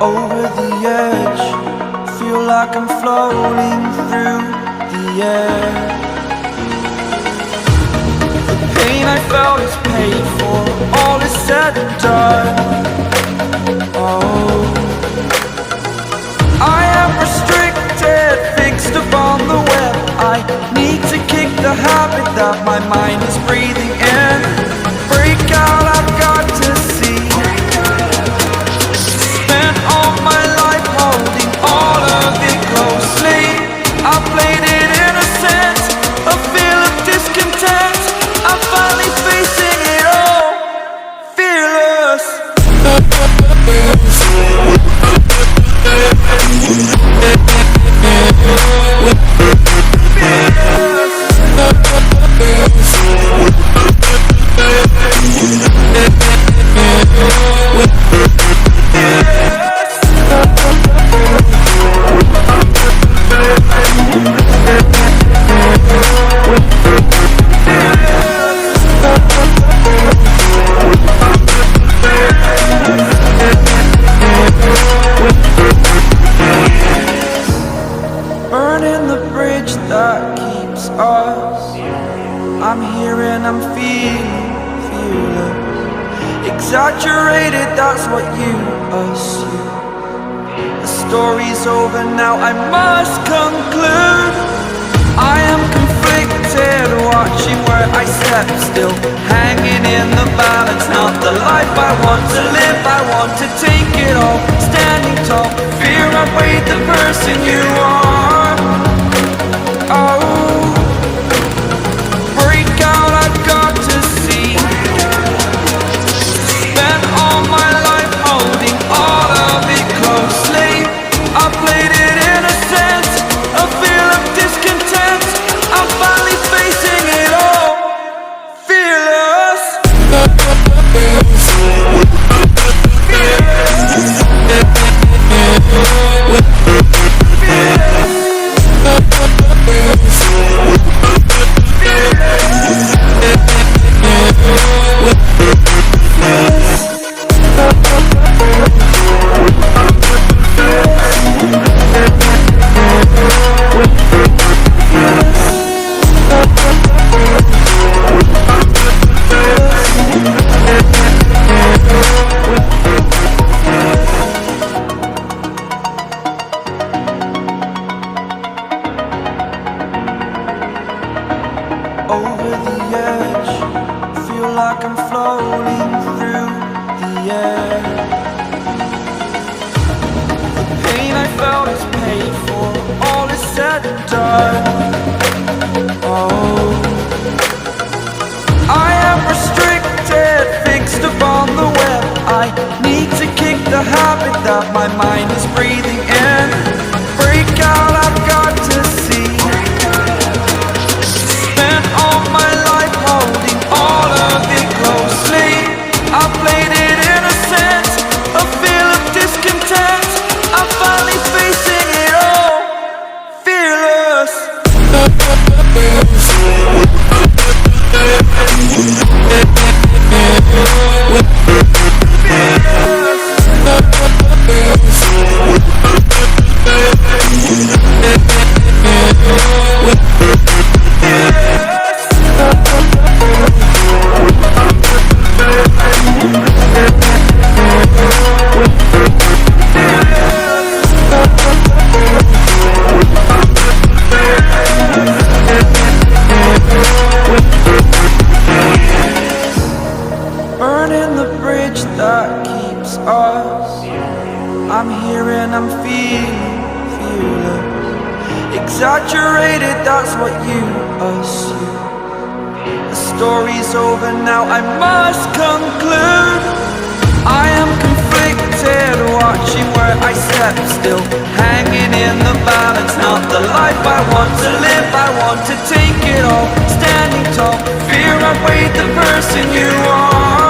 over the edge. Feel like I'm floating through the air. The pain I felt is paid for, all is said and done. Oh, I am restricted, fixed upon the web. I need to kick the habit that my mind is breathing in. Break out, I've got to see. Spent all my life holding all of it closely. I played it innocent, a feel of discontent. I'm finally facing it all, fearless. Burning the bridge that keeps us. I'm here and I'm feeling fearless. Exaggerated, that's what you assume. The story's over now, I must conclude. I am conflicted, watching where I step still, hanging in the balance. Not the life I want to live, I want to take it all. Standing tall, fear outweighed the person you are. Oh, break out, I've got to see. Spent all my life holding all of it closely. I played it innocent, a feel of discontent. I'm finally facing it all, fearless. Over the edge, feel like I'm floating through the air. The pain I felt is paid for, all is said and done. Oh, I am restricted, fixed upon the web. I need to kick the habit that my mind is breathing in. Break out, I've got to see. All my life holding all of it closely. I played it innocent, a feel of discontent. I'm finally facing it all, fearless. Burning the bridge that keeps us. I'm here and I'm feeling fearless. Exaggerated, that's what you assume. The story's over now, I must conclude. I am conflicted, watching where I step still, hanging in the balance. Not the life I want to live, I want to take it all. Standing tall, fear outweighed the person you are.